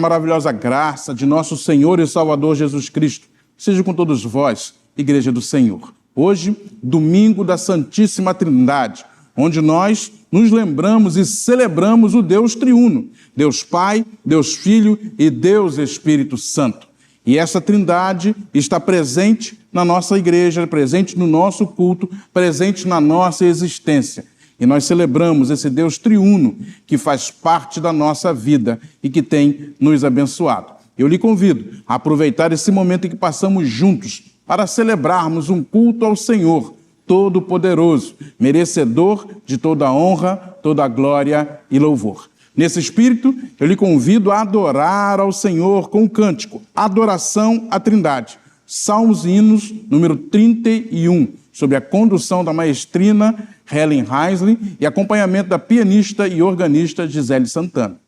maravilhosa graça de nosso Senhor e Salvador Jesus Cristo seja com todos vós, Igreja do Senhor. Hoje, domingo da Santíssima Trindade, onde nós nos lembramos e celebramos o Deus triuno, Deus Pai, Deus Filho e Deus Espírito Santo. E essa trindade está presente na nossa igreja, presente no nosso culto, presente na nossa existência. E nós celebramos esse Deus triuno que faz parte da nossa vida e que tem nos abençoado. Eu lhe convido a aproveitar esse momento em que passamos juntos para celebrarmos um culto ao Senhor Todo-Poderoso, merecedor de toda a honra, toda a glória e louvor. Nesse espírito, eu lhe convido a adorar ao Senhor com o cântico Adoração à Trindade, Salmos e Hinos, número 31, sob a condução da maestrina Helen Heisley e acompanhamento da pianista e organista Gisele Santana.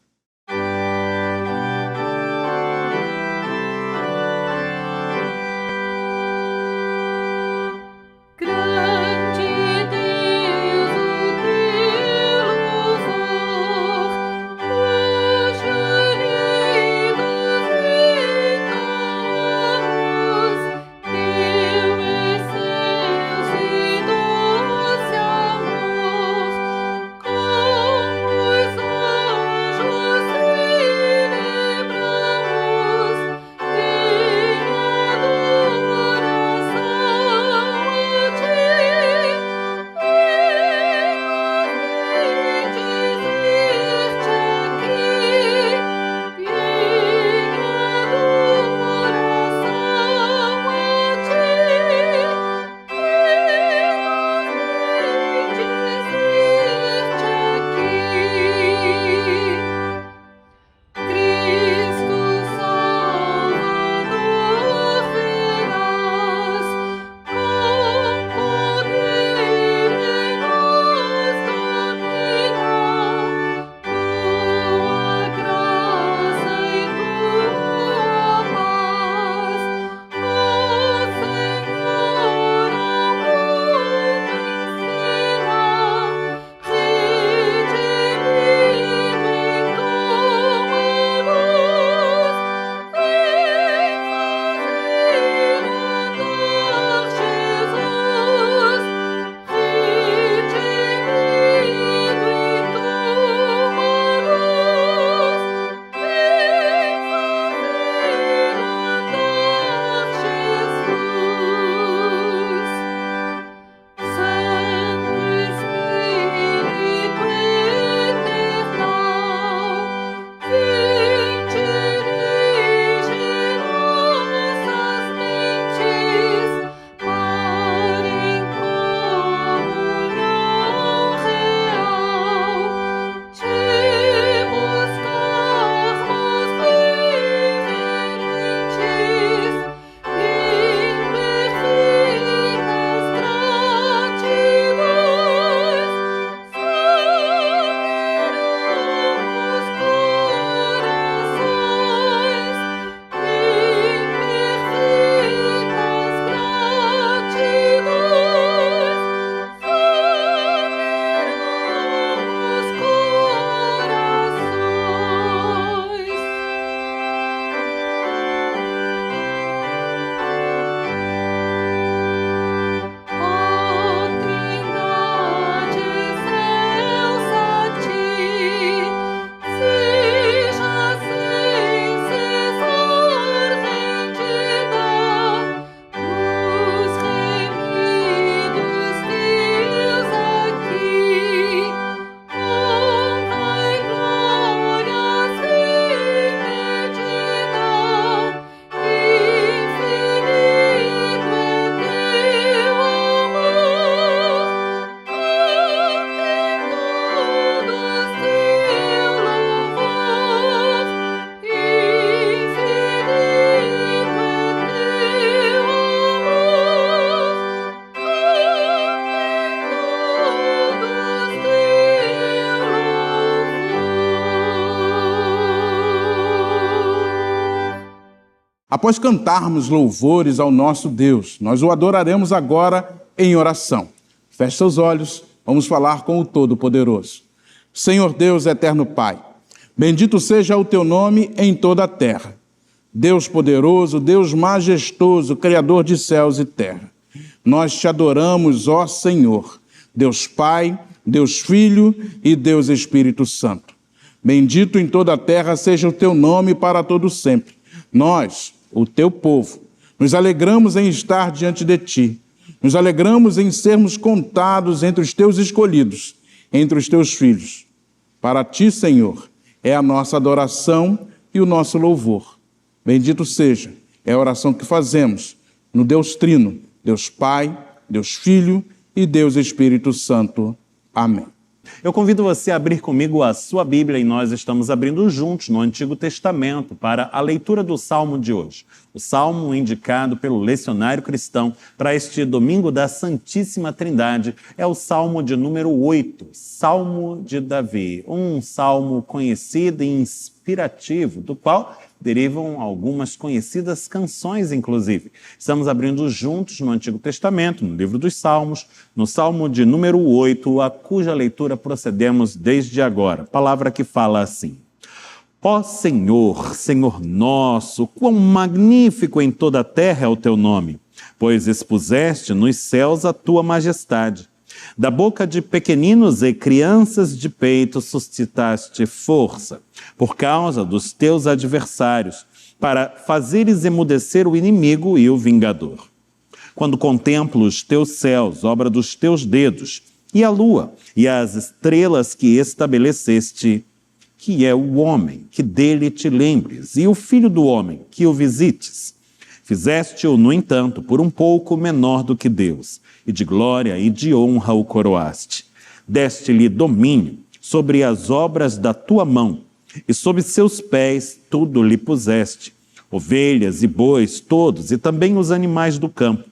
Após cantarmos louvores ao nosso Deus, nós o adoraremos agora em oração. Feche seus olhos, vamos falar com o Todo-Poderoso. Senhor Deus, eterno Pai, Bendito seja o teu nome em toda a terra. Deus poderoso, Deus majestoso, Criador de céus e terra. Nós te adoramos, ó Senhor, Deus Pai, Deus Filho e Deus Espírito Santo. Bendito em toda a terra seja o teu nome para todo sempre. Nós, o teu povo, nos alegramos em estar diante de ti. Nos alegramos em sermos contados entre os teus escolhidos, entre os teus filhos. Para ti, Senhor, é a nossa adoração e o nosso louvor. Bendito seja, é a oração que fazemos no Deus Trino, Deus Pai, Deus Filho e Deus Espírito Santo. Amém. Eu convido você a abrir comigo a sua Bíblia e nós estamos abrindo juntos no Antigo Testamento para a leitura do Salmo de hoje. O Salmo indicado pelo Lecionário Cristão para este domingo da Santíssima Trindade é o Salmo de número 8, Salmo de Davi. Um salmo conhecido e inspirativo, do qual derivam algumas conhecidas canções, inclusive. Estamos abrindo juntos no Antigo Testamento, no livro dos Salmos, no Salmo de número 8, a cuja leitura procedemos desde agora. Palavra que fala assim: Ó Senhor, Senhor nosso, quão magnífico em toda a terra é o teu nome, pois expuseste nos céus a tua majestade. Da boca de pequeninos e crianças de peito suscitaste força, por causa dos teus adversários, para fazeres emudecer o inimigo e o vingador. Quando contemplo os teus céus, obra dos teus dedos, e a lua, e as estrelas que estabeleceste, que é o homem, que dele te lembres, e o filho do homem, que o visites. Fizeste-o, no entanto, por um pouco menor do que Deus, e de glória e de honra o coroaste. Deste-lhe domínio sobre as obras da tua mão, e sob seus pés tudo lhe puseste, ovelhas e bois todos, e também os animais do campo,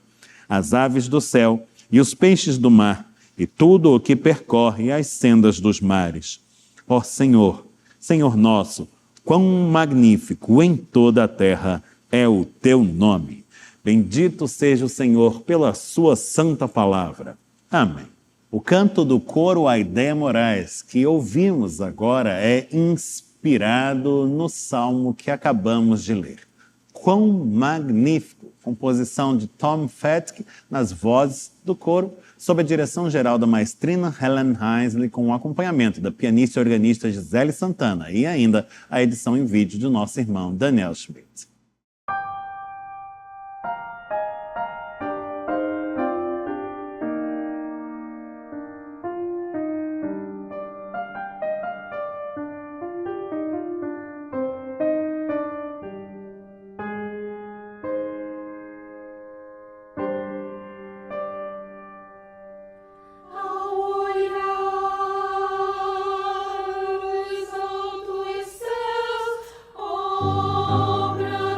as aves do céu e os peixes do mar, e tudo o que percorre as sendas dos mares. Ó Senhor, Senhor nosso, quão magnífico em toda a terra é o teu nome. Bendito seja o Senhor pela sua santa palavra. Amém. O canto do coro Aidéia Moraes, que ouvimos agora, é inspirado no salmo que acabamos de ler. Quão magnífico! Composição de Tom Fetke nas vozes do coro, sob a direção geral da maestrina Helen Heisley, com o acompanhamento da pianista e organista Gisele Santana e ainda a edição em vídeo do nosso irmão Daniel Schmidt. Obra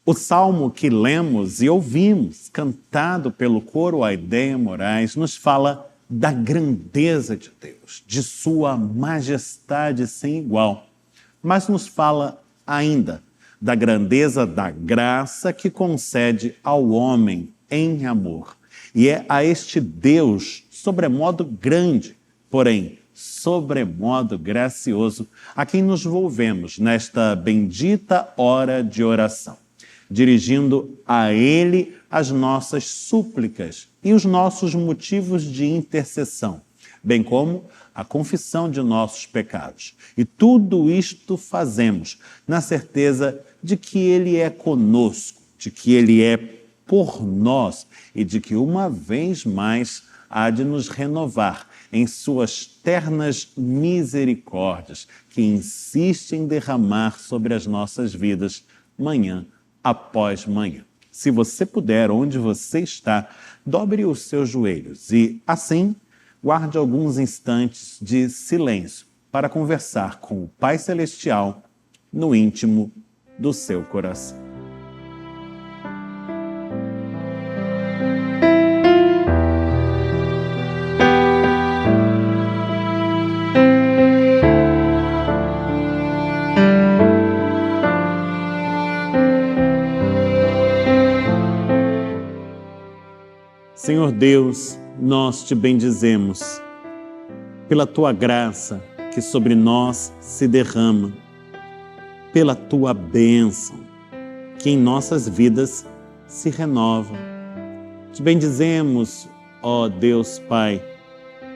O salmo que lemos e ouvimos, cantado pelo coro Aideia Moraes, nos fala da grandeza de Deus, de sua majestade sem igual, mas nos fala ainda da grandeza da graça que concede ao homem em amor. E é a este Deus sobremodo grande, porém sobremodo gracioso, a quem nos volvemos nesta bendita hora de oração, dirigindo a Ele as nossas súplicas e os nossos motivos de intercessão, bem como a confissão de nossos pecados. E tudo isto fazemos na certeza de que Ele é conosco, de que Ele é por nós e de que uma vez mais há de nos renovar em suas ternas misericórdias, que insiste em derramar sobre as nossas vidas manhã após manhã. Se você puder, onde você está, dobre os seus joelhos e, assim, guarde alguns instantes de silêncio para conversar com o Pai Celestial no íntimo do seu coração. Senhor Deus, nós te bendizemos pela tua graça que sobre nós se derrama, pela tua bênção que em nossas vidas se renova. Te bendizemos, ó Deus Pai,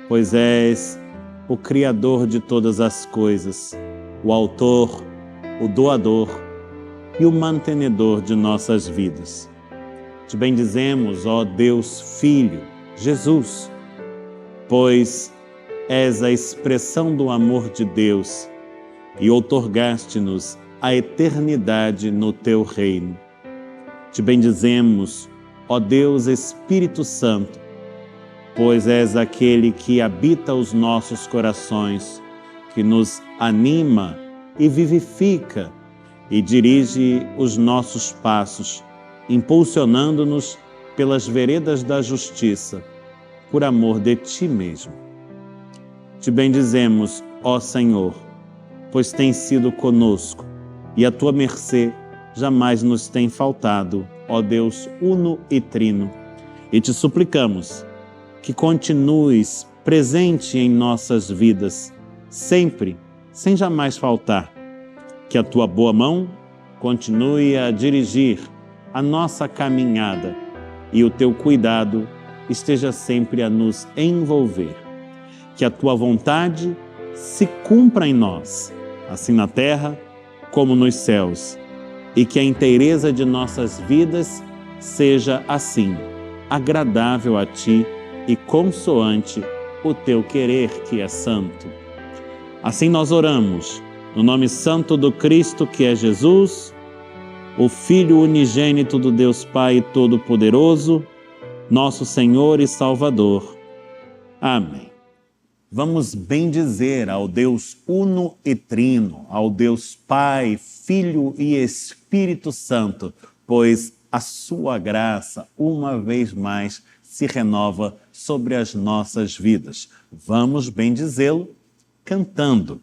pois és o Criador de todas as coisas, o Autor, o Doador e o Mantenedor de nossas vidas. Te bendizemos, ó Deus Filho, Jesus, pois és a expressão do amor de Deus e outorgaste-nos a eternidade no teu reino. Te bendizemos, ó Deus Espírito Santo, pois és aquele que habita os nossos corações, que nos anima e vivifica e dirige os nossos passos, impulsionando-nos pelas veredas da justiça, por amor de Ti mesmo. Te bendizemos, ó Senhor, pois tens sido conosco, e a Tua mercê jamais nos tem faltado, ó Deus uno e trino. E te suplicamos que continues presente em nossas vidas, sempre, sem jamais faltar, que a Tua boa mão continue a dirigir a nossa caminhada e o Teu cuidado esteja sempre a nos envolver. Que a Tua vontade se cumpra em nós, assim na terra como nos céus, e que a inteireza de nossas vidas seja assim, agradável a Ti e consoante o Teu querer que é santo. Assim nós oramos, no nome santo do Cristo que é Jesus, o Filho unigênito do Deus Pai Todo-Poderoso, nosso Senhor e Salvador. Amém. Vamos bendizer ao Deus uno e trino, ao Deus Pai, Filho e Espírito Santo, pois a sua graça, uma vez mais, se renova sobre as nossas vidas. Vamos bendizê-lo cantando.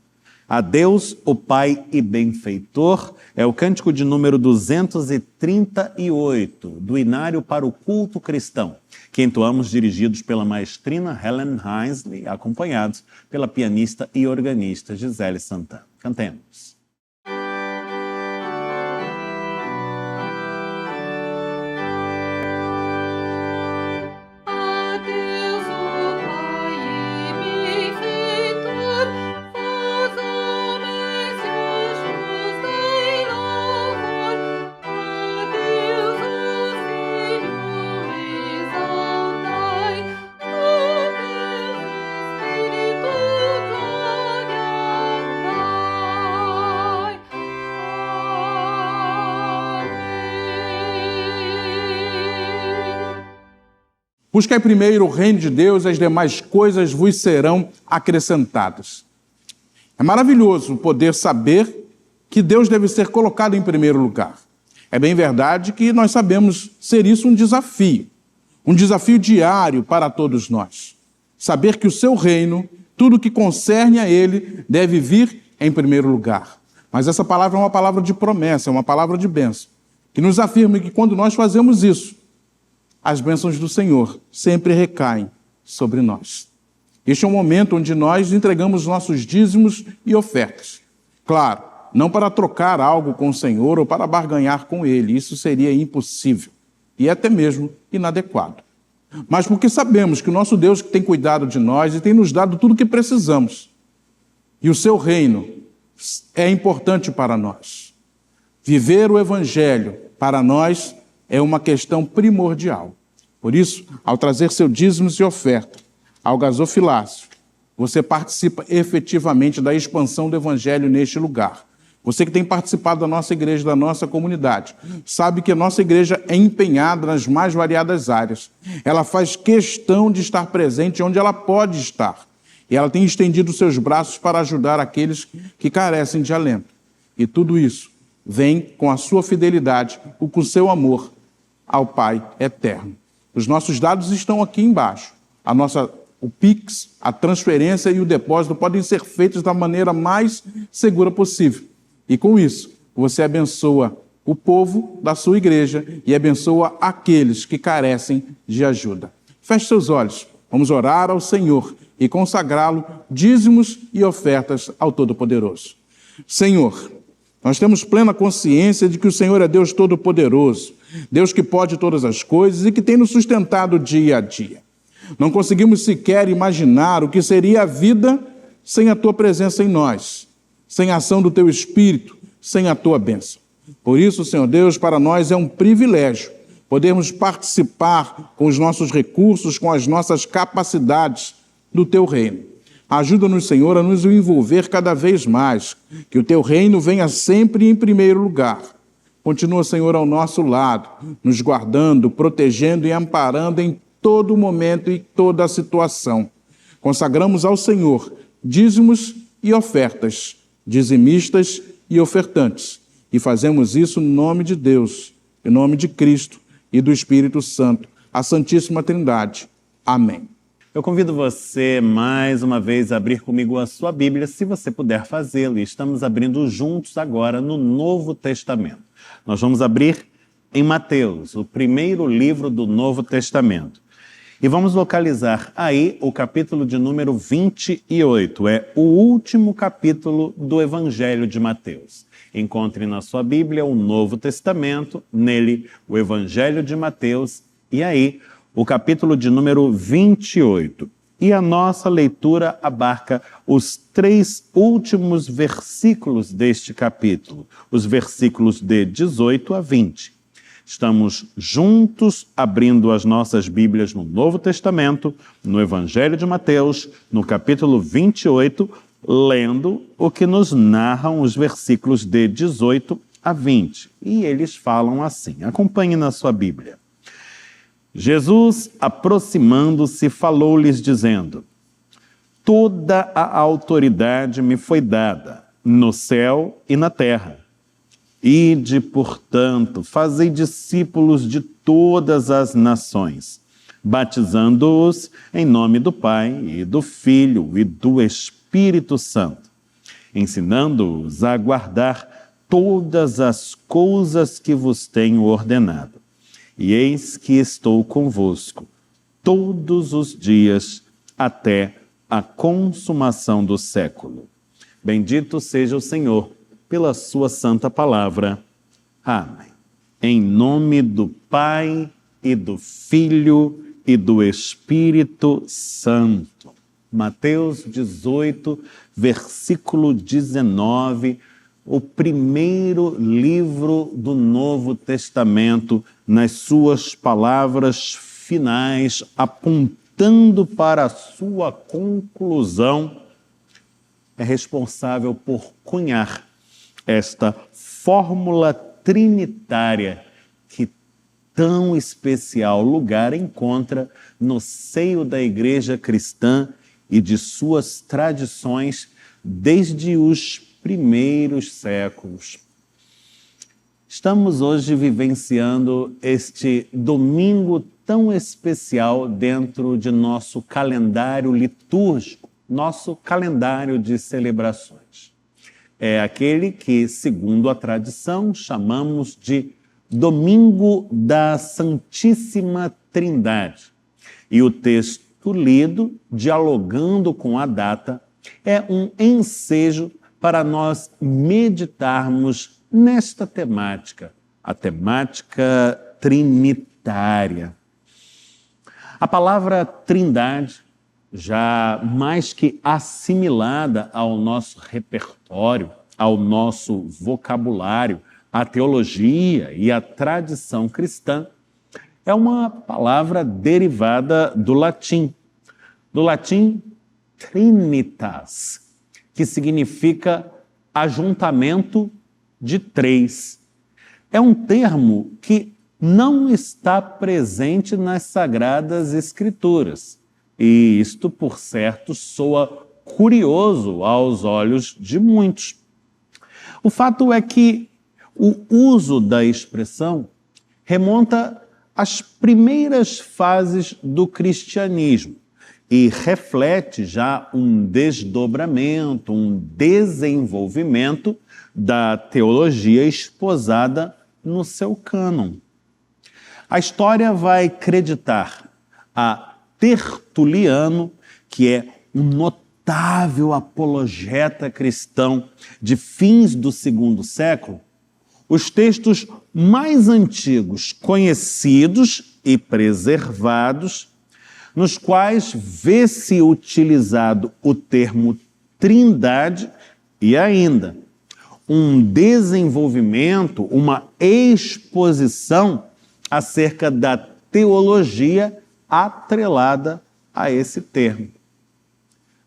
A Deus, o Pai e Benfeitor, é o cântico de número 238, do Inário para o Culto Cristão, que entoamos dirigidos pela maestrina Helen Heisley, acompanhados pela pianista e organista Gisele Santana. Cantemos. Buscai primeiro o reino de Deus e as demais coisas vos serão acrescentadas. É maravilhoso poder saber que Deus deve ser colocado em primeiro lugar. É bem verdade que nós sabemos ser isso um desafio diário para todos nós. Saber que o seu reino, tudo que concerne a ele, deve vir em primeiro lugar. Mas essa palavra é uma palavra de promessa, é uma palavra de bênção, que nos afirma que quando nós fazemos isso, as bênçãos do Senhor sempre recaem sobre nós. Este é um momento onde nós entregamos nossos dízimos e ofertas. Claro, não para trocar algo com o Senhor ou para barganhar com Ele, isso seria impossível e até mesmo inadequado. Mas porque sabemos que o nosso Deus tem cuidado de nós e tem nos dado tudo o que precisamos. E o seu reino é importante para nós. Viver o Evangelho para nós é uma questão primordial. Por isso, ao trazer seu dízimo e oferta ao gasofilácio, você participa efetivamente da expansão do Evangelho neste lugar. Você que tem participado da nossa igreja, da nossa comunidade, sabe que a nossa igreja é empenhada nas mais variadas áreas. Ela faz questão de estar presente onde ela pode estar. E ela tem estendido seus braços para ajudar aqueles que carecem de alento. E tudo isso vem com a sua fidelidade, com o seu amor ao Pai eterno. Os nossos dados estão aqui embaixo. O Pix, a transferência e o depósito podem ser feitos da maneira mais segura possível. E com isso, você abençoa o povo da sua igreja e abençoa aqueles que carecem de ajuda. Feche seus olhos, vamos orar ao Senhor e consagrá-lo dízimos e ofertas ao Todo-Poderoso. Senhor, nós temos plena consciência de que o Senhor é Deus Todo-Poderoso, Deus que pode todas as coisas e que tem nos sustentado dia a dia. Não conseguimos sequer imaginar o que seria a vida sem a Tua presença em nós, sem a ação do Teu Espírito, sem a Tua bênção. Por isso, Senhor Deus, para nós é um privilégio podermos participar com os nossos recursos, com as nossas capacidades do Teu reino. Ajuda-nos, Senhor, a nos envolver cada vez mais, que o Teu reino venha sempre em primeiro lugar. Continua, Senhor, ao nosso lado, nos guardando, protegendo e amparando em todo momento e toda a situação. Consagramos ao Senhor dízimos e ofertas, dizimistas e ofertantes. E fazemos isso no nome de Deus, em nome de Cristo e do Espírito Santo, a Santíssima Trindade. Amém. Eu convido você, mais uma vez, a abrir comigo a sua Bíblia, se você puder fazê-lo. Estamos abrindo juntos agora no Novo Testamento. Nós vamos abrir em Mateus, o primeiro livro do Novo Testamento. E vamos localizar aí o capítulo de número 28. É o último capítulo do Evangelho de Mateus. Encontre na sua Bíblia o Novo Testamento, nele o Evangelho de Mateus, e aí o capítulo de número 28. E a nossa leitura abarca os 3 últimos versículos deste capítulo, os versículos de 18 a 20. Estamos juntos abrindo as nossas Bíblias no Novo Testamento, no Evangelho de Mateus, no capítulo 28, lendo o que nos narram os versículos de 18 a 20. E eles falam assim, acompanhe na sua Bíblia. Jesus, aproximando-se, falou-lhes dizendo: toda a autoridade me foi dada, no céu e na terra. Ide, portanto, fazei discípulos de todas as nações, batizando-os em nome do Pai e do Filho e do Espírito Santo, ensinando-os a guardar todas as coisas que vos tenho ordenado. E eis que estou convosco todos os dias até a consumação do século. Bendito seja o Senhor pela sua santa palavra. Amém. Em nome do Pai e do Filho e do Espírito Santo. Mateus 18, versículo 19, o primeiro livro do Novo Testamento, nas suas palavras finais, apontando para a sua conclusão, é responsável por cunhar esta fórmula trinitária que tão especial lugar encontra no seio da igreja cristã e de suas tradições desde os primeiros séculos. Estamos hoje vivenciando este domingo tão especial dentro de nosso calendário litúrgico, nosso calendário de celebrações. É aquele que, segundo a tradição, chamamos de Domingo da Santíssima Trindade. E o texto lido, dialogando com a data, é um ensejo para nós meditarmos nesta temática, a temática trinitária. A palavra trindade, já mais que assimilada ao nosso repertório, ao nosso vocabulário, à teologia e à tradição cristã, é uma palavra derivada do latim trinitas, que significa ajuntamento de três. É um termo que não está presente nas Sagradas Escrituras, e isto, por certo, soa curioso aos olhos de muitos. O fato é que o uso da expressão remonta às primeiras fases do cristianismo e reflete já um desdobramento, um desenvolvimento da teologia esposada no seu cânon. A história vai creditar a Tertuliano, que é um notável apologeta cristão de fins do segundo século, os textos mais antigos conhecidos e preservados, nos quais vê-se utilizado o termo trindade e ainda um desenvolvimento, uma exposição acerca da teologia atrelada a esse termo.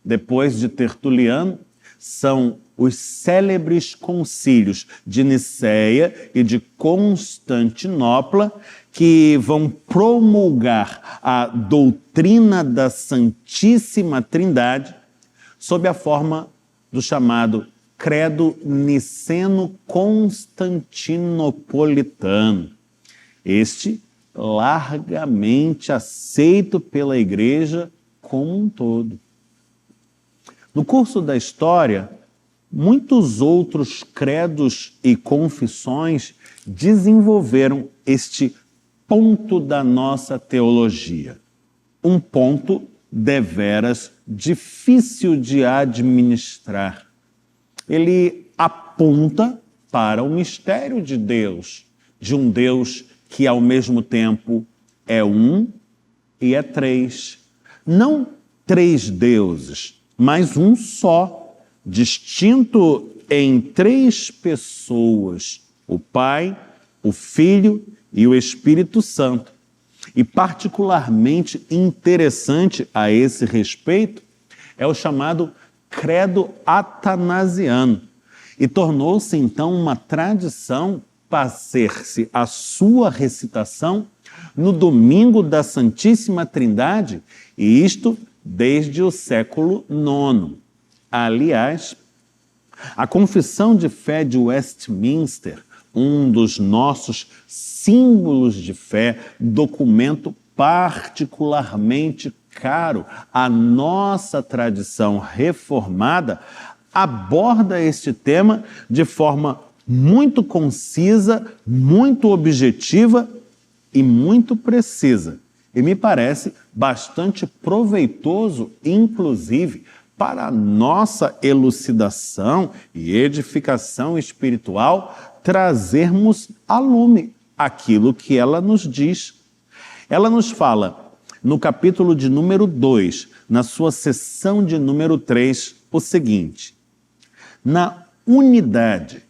Depois de Tertuliano, são os célebres concílios de Nicéia e de Constantinopla que vão promulgar a doutrina da Santíssima Trindade sob a forma do chamado Credo Niceno-Constantinopolitano. Este largamente aceito pela Igreja como um todo. No curso da história, muitos outros credos e confissões desenvolveram este ponto da nossa teologia. Um ponto deveras difícil de administrar. Ele aponta para o mistério de Deus, de um Deus que ao mesmo tempo é um e é três. Não três deuses, mas um só, distinto em três pessoas, o Pai, o Filho e o Espírito Santo. E particularmente interessante a esse respeito é o chamado Credo Atanasiano, e tornou-se então uma tradição fazer-se a sua recitação no domingo da Santíssima Trindade, e isto desde o século IX. Aliás, a Confissão de Fé de Westminster, um dos nossos símbolos de fé, documento particularmente caro à nossa tradição reformada, aborda este tema de forma muito concisa, muito objetiva e muito precisa. E me parece bastante proveitoso, inclusive, para a nossa elucidação e edificação espiritual, trazermos a lume aquilo que ela nos diz. Ela nos fala, no capítulo de número 2, na sua seção de número 3, o seguinte: na unidade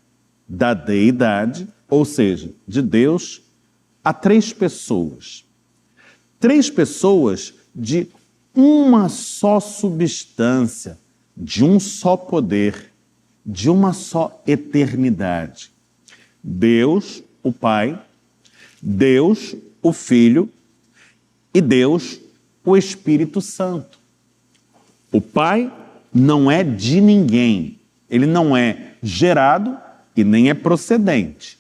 da deidade, ou seja, de Deus, há três pessoas. Três pessoas de uma só substância, de um só poder, de uma só eternidade. Deus, o Pai, Deus, o Filho e Deus, o Espírito Santo. O Pai não é de ninguém, ele não é gerado e nem é procedente.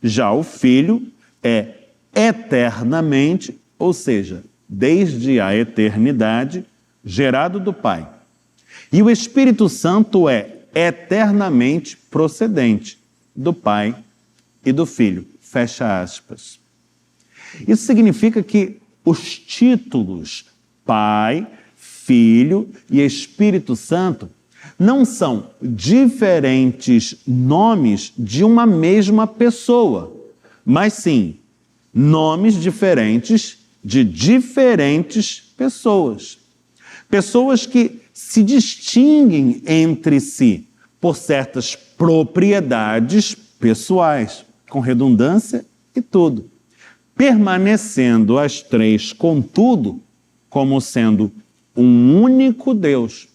Já o Filho é eternamente, ou seja, desde a eternidade, gerado do Pai. E o Espírito Santo é eternamente procedente do Pai e do Filho. Fecha aspas. Isso significa que os títulos Pai, Filho e Espírito Santo não são diferentes nomes de uma mesma pessoa, mas sim nomes diferentes de diferentes pessoas. Pessoas que se distinguem entre si por certas propriedades pessoais, com redundância e tudo, permanecendo as três, contudo, como sendo um único Deus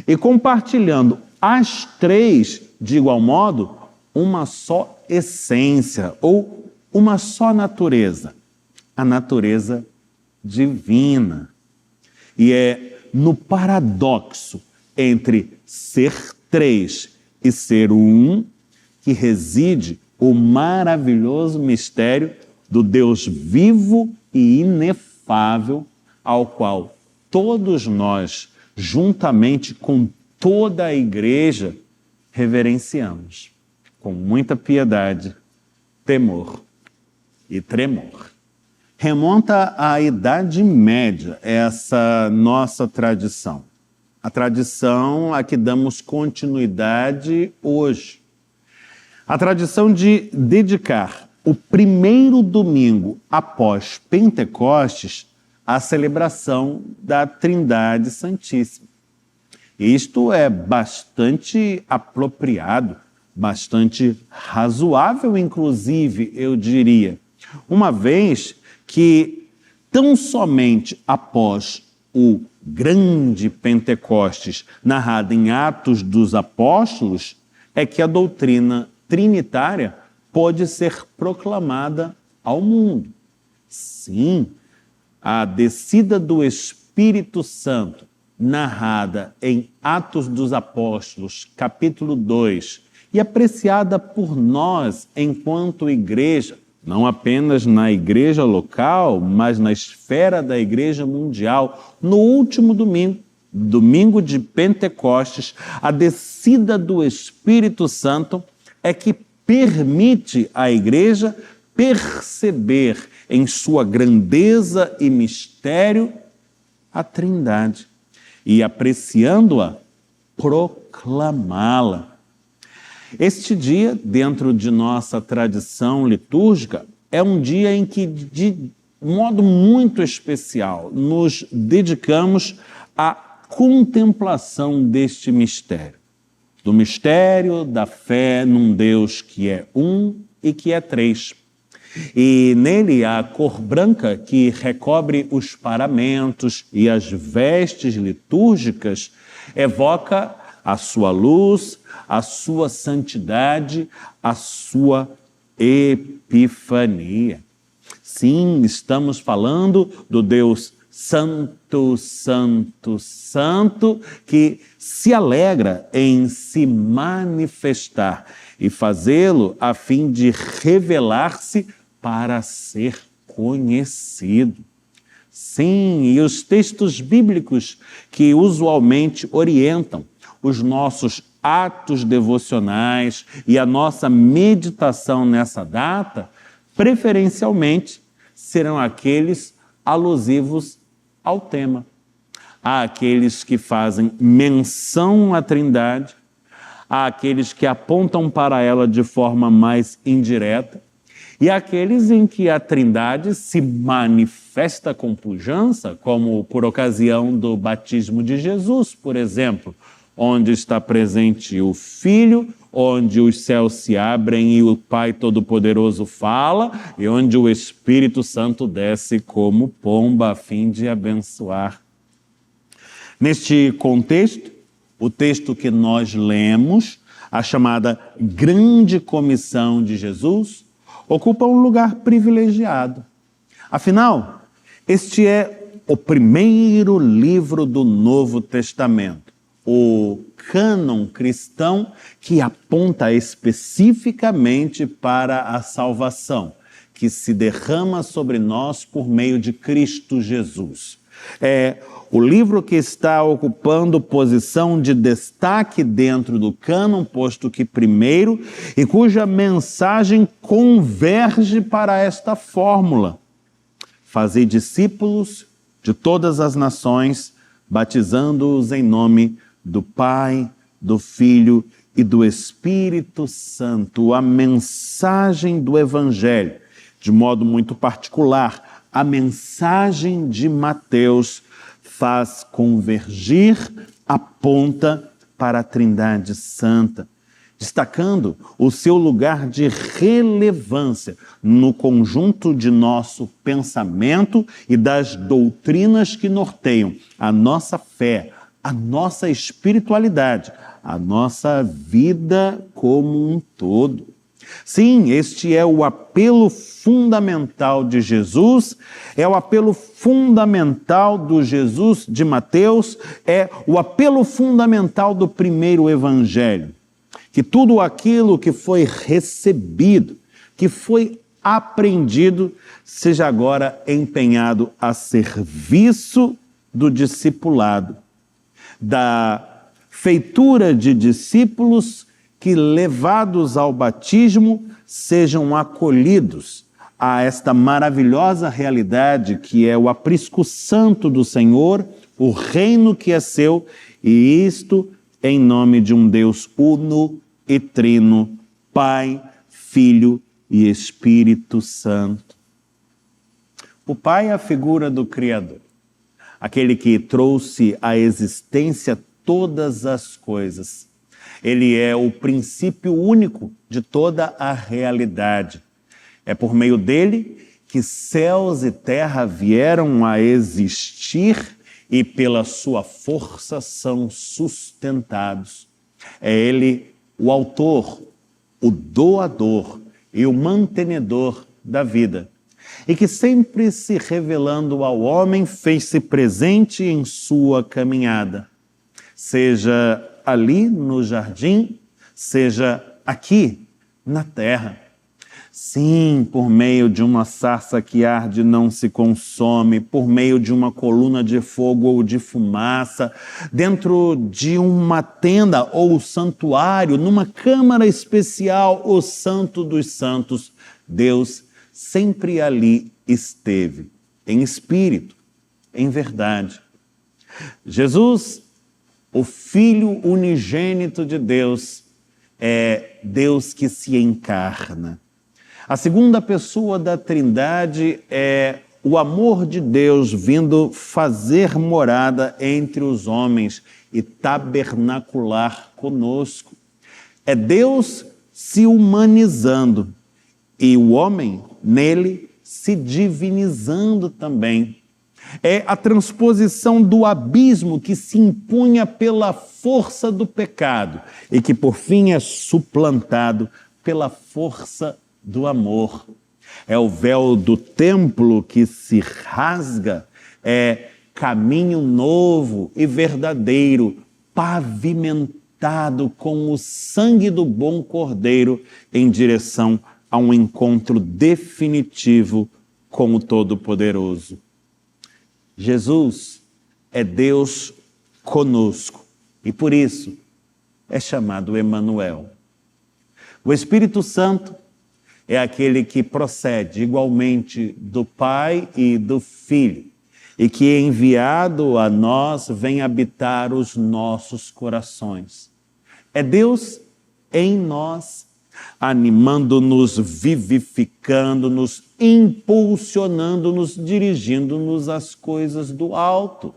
e compartilhando as três, de igual modo, uma só essência ou uma só natureza, a natureza divina. E é no paradoxo entre ser três e ser um que reside o maravilhoso mistério do Deus vivo e inefável, ao qual todos nós, juntamente com toda a igreja, reverenciamos com muita piedade, temor e tremor. Remonta à Idade Média essa nossa tradição. A tradição a que damos continuidade hoje. A tradição de dedicar o primeiro domingo após Pentecostes à celebração da Trindade Santíssima. Isto é bastante apropriado, bastante razoável, inclusive, eu diria, uma vez que tão somente após o grande Pentecostes, narrado em Atos dos Apóstolos, é que a doutrina trinitária pode ser proclamada ao mundo. Sim, a descida do Espírito Santo, narrada em Atos dos Apóstolos, capítulo 2, e apreciada por nós enquanto igreja, não apenas na igreja local, mas na esfera da igreja mundial, no último domingo, domingo de Pentecostes, a descida do Espírito Santo é que permite à igreja perceber em sua grandeza e mistério a Trindade e, apreciando-a, proclamá-la. Este dia, dentro de nossa tradição litúrgica, é um dia em que, de modo muito especial, nos dedicamos à contemplação deste mistério. Do mistério da fé num Deus que é um e que é três. E nele a cor branca que recobre os paramentos e as vestes litúrgicas evoca a sua luz, a sua santidade, a sua epifania. Sim, estamos falando do Deus Santo, Santo, Santo, que se alegra em se manifestar e fazê-lo a fim de revelar-se para ser conhecido. Sim, e os textos bíblicos que usualmente orientam os nossos atos devocionais e a nossa meditação nessa data, preferencialmente, serão aqueles alusivos ao tema. Há aqueles que fazem menção à Trindade, há aqueles que apontam para ela de forma mais indireta, e há aqueles em que a Trindade se manifesta com pujança, como por ocasião do batismo de Jesus, por exemplo, onde está presente o Filho, onde os céus se abrem e o Pai Todo-Poderoso fala, e onde o Espírito Santo desce como pomba a fim de abençoar. Neste contexto, o texto que nós lemos, a chamada Grande Comissão de Jesus, ocupa um lugar privilegiado. Afinal, este é o primeiro livro do Novo Testamento, o cânon cristão que aponta especificamente para a salvação, que se derrama sobre nós por meio de Cristo Jesus. É o livro que está ocupando posição de destaque dentro do cânon, posto que primeiro, e cuja mensagem converge para esta fórmula: fazei discípulos de todas as nações, batizando-os em nome do Pai, do Filho e do Espírito Santo. A mensagem do Evangelho, de modo muito particular, a mensagem de Mateus, faz convergir, aponta para a Trindade Santa, destacando o seu lugar de relevância no conjunto de nosso pensamento e das doutrinas que norteiam a nossa fé, a nossa espiritualidade, a nossa vida como um todo. Sim, este é o apelo fundamental de Jesus, é o apelo fundamental do Jesus de Mateus, é o apelo fundamental do primeiro evangelho. Que tudo aquilo que foi recebido, que foi aprendido, seja agora empenhado a serviço do discipulado, da feitura de discípulos que, levados ao batismo, sejam acolhidos a esta maravilhosa realidade que é o aprisco santo do Senhor, o reino que é seu, e isto em nome de um Deus uno e trino, Pai, Filho e Espírito Santo. O Pai é a figura do Criador, aquele que trouxe à existência todas as coisas. Ele é o princípio único de toda a realidade. É por meio dele que céus e terra vieram a existir e pela sua força são sustentados. É ele o autor, o doador e o mantenedor da vida, e que sempre se revelando ao homem fez-se presente em sua caminhada, seja ali no jardim, seja aqui na terra. Sim, por meio de uma sarça que arde e não se consome, por meio de uma coluna de fogo ou de fumaça, dentro de uma tenda ou santuário, numa câmara especial, o Santo dos Santos, Deus sempre ali esteve, em espírito, em verdade. Jesus, o Filho unigênito de Deus, é Deus que se encarna. A segunda pessoa da Trindade é o amor de Deus vindo fazer morada entre os homens e tabernacular conosco. É Deus se humanizando e o homem nele se divinizando também. É a transposição do abismo que se impunha pela força do pecado e que por fim é suplantado pela força do amor. É o véu do templo que se rasga, é caminho novo e verdadeiro, pavimentado com o sangue do bom Cordeiro em direção a um encontro definitivo com o Todo-Poderoso. Jesus é Deus conosco e por isso é chamado Emanuel. O Espírito Santo é aquele que procede igualmente do Pai e do Filho e que, enviado a nós, vem habitar os nossos corações. É Deus em nós, animando-nos, vivificando-nos, impulsionando-nos, dirigindo-nos às coisas do alto,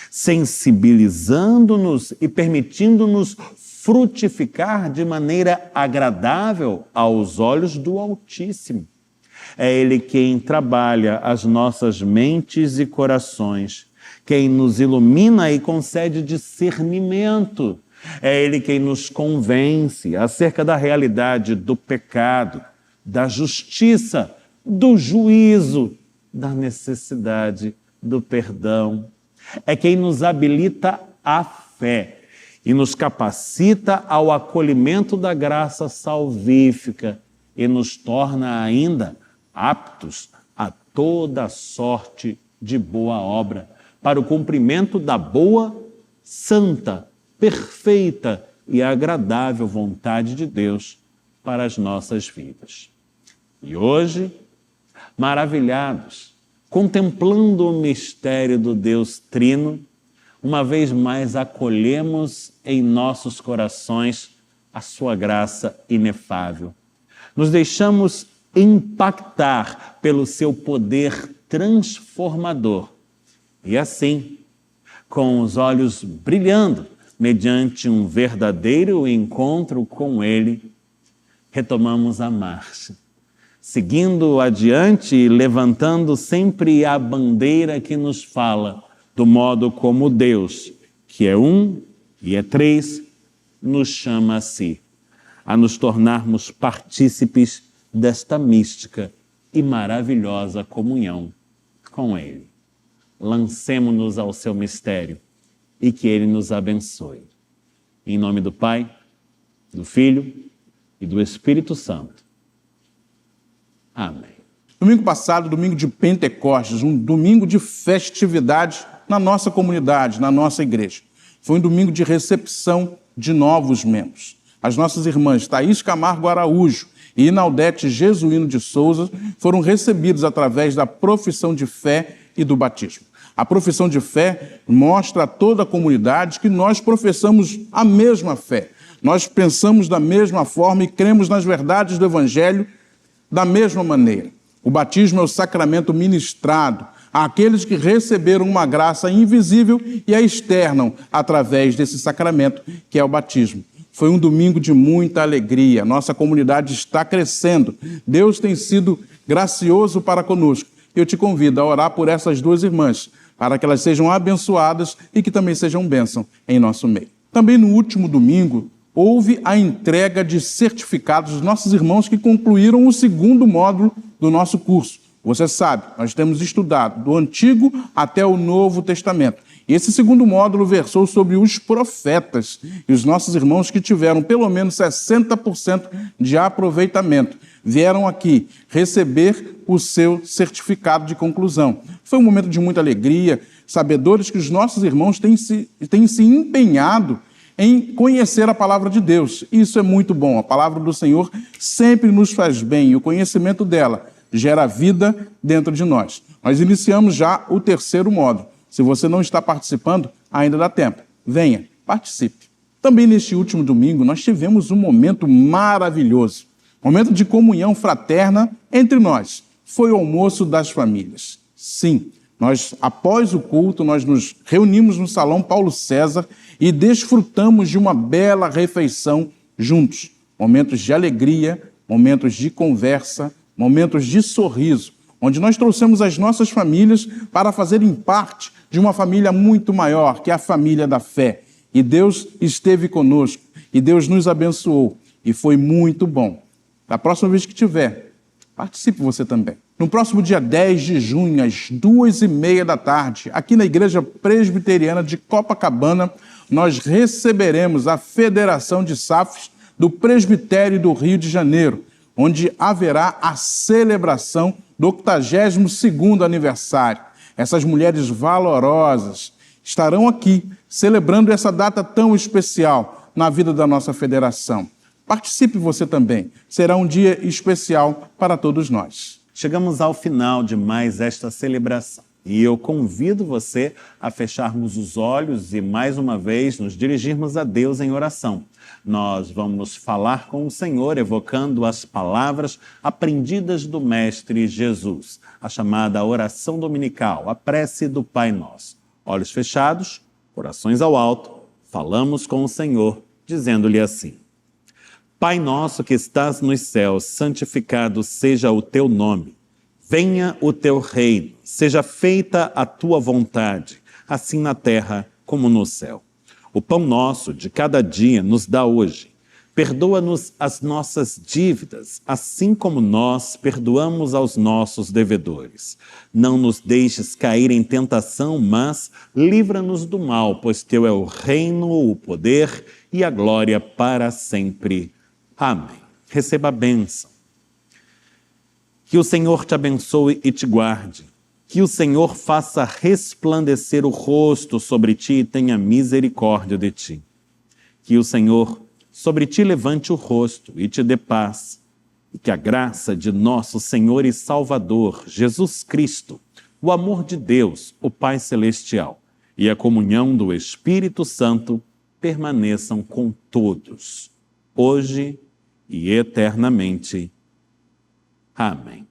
sensibilizando-nos e permitindo-nos frutificar de maneira agradável aos olhos do Altíssimo. É Ele quem trabalha as nossas mentes e corações, quem nos ilumina e concede discernimento. É Ele quem nos convence acerca da realidade do pecado, da justiça, do juízo, da necessidade do perdão. É quem nos habilita à fé e nos capacita ao acolhimento da graça salvífica e nos torna ainda aptos a toda sorte de boa obra, para o cumprimento da boa, santa, perfeita e agradável vontade de Deus para as nossas vidas. E hoje, maravilhados, contemplando o mistério do Deus Trino, uma vez mais acolhemos em nossos corações a sua graça inefável. Nos deixamos impactar pelo seu poder transformador. E assim, com os olhos brilhando, mediante um verdadeiro encontro com Ele, retomamos a marcha, seguindo adiante e levantando sempre a bandeira que nos fala do modo como Deus, que é um e é três, nos chama a si, a nos tornarmos partícipes desta mística e maravilhosa comunhão com Ele. Lancemo-nos ao seu mistério e que Ele nos abençoe. Em nome do Pai, do Filho e do Espírito Santo. Amém. Domingo passado, domingo de Pentecostes, um domingo de festividade na nossa comunidade, na nossa igreja. Foi um domingo de recepção de novos membros. As nossas irmãs Thaís Camargo Araújo e Inaldete Jesuíno de Souza foram recebidos através da profissão de fé e do batismo. A profissão de fé mostra a toda a comunidade que nós professamos a mesma fé. Nós pensamos da mesma forma e cremos nas verdades do Evangelho da mesma maneira. O batismo é o sacramento ministrado àqueles que receberam uma graça invisível e a externam através desse sacramento, que é o batismo. Foi um domingo de muita alegria. Nossa comunidade está crescendo. Deus tem sido gracioso para conosco. Eu te convido a orar por essas duas irmãs, para que elas sejam abençoadas e que também sejam bênção em nosso meio. Também no último domingo, houve a entrega de certificados dos nossos irmãos que concluíram o segundo módulo do nosso curso. Você sabe, nós temos estudado do Antigo até o Novo Testamento. E esse segundo módulo versou sobre os profetas e os nossos irmãos que tiveram pelo menos 60% de aproveitamento vieram aqui receber o seu certificado de conclusão. Foi um momento de muita alegria, sabedores que os nossos irmãos têm se empenhado em conhecer a palavra de Deus. Isso é muito bom. A palavra do Senhor sempre nos faz bem e o conhecimento dela gera vida dentro de nós. Nós iniciamos já o terceiro módulo. Se você não está participando, ainda dá tempo. Venha, participe. Também neste último domingo, nós tivemos um momento maravilhoso. Momento de comunhão fraterna entre nós. Foi o almoço das famílias. Sim, nós, após o culto, nós nos reunimos no Salão Paulo César e desfrutamos de uma bela refeição juntos. Momentos de alegria, momentos de conversa, momentos de sorriso, onde nós trouxemos as nossas famílias para fazerem parte de uma família muito maior, que é a família da fé. E Deus esteve conosco, e Deus nos abençoou, e foi muito bom. Da próxima vez que tiver, participe você também. No próximo dia 10 de junho, às 2h30 da tarde, aqui na Igreja Presbiteriana de Copacabana, nós receberemos a Federação de SAFs do Presbitério do Rio de Janeiro, onde haverá a celebração do 82º aniversário. Essas mulheres valorosas estarão aqui celebrando essa data tão especial na vida da nossa federação. Participe você também. Será um dia especial para todos nós. Chegamos ao final de mais esta celebração e eu convido você a fecharmos os olhos e mais uma vez nos dirigirmos a Deus em oração. Nós vamos falar com o Senhor evocando as palavras aprendidas do Mestre Jesus, a chamada oração dominical, a prece do Pai Nosso. Olhos fechados, corações ao alto, falamos com o Senhor, dizendo-lhe assim: Pai nosso que estás nos céus, santificado seja o teu nome. Venha o teu reino, seja feita a tua vontade, assim na terra como no céu. O pão nosso de cada dia nos dá hoje. Perdoa-nos as nossas dívidas, assim como nós perdoamos aos nossos devedores. Não nos deixes cair em tentação, mas livra-nos do mal, pois teu é o reino, o poder e a glória para sempre. Amém. Receba a bênção. Que o Senhor te abençoe e te guarde. Que o Senhor faça resplandecer o rosto sobre ti e tenha misericórdia de ti. Que o Senhor sobre ti levante o rosto e te dê paz. E que a graça de nosso Senhor e Salvador, Jesus Cristo, o amor de Deus, o Pai Celestial, e a comunhão do Espírito Santo permaneçam com todos, hoje e eternamente. Amém.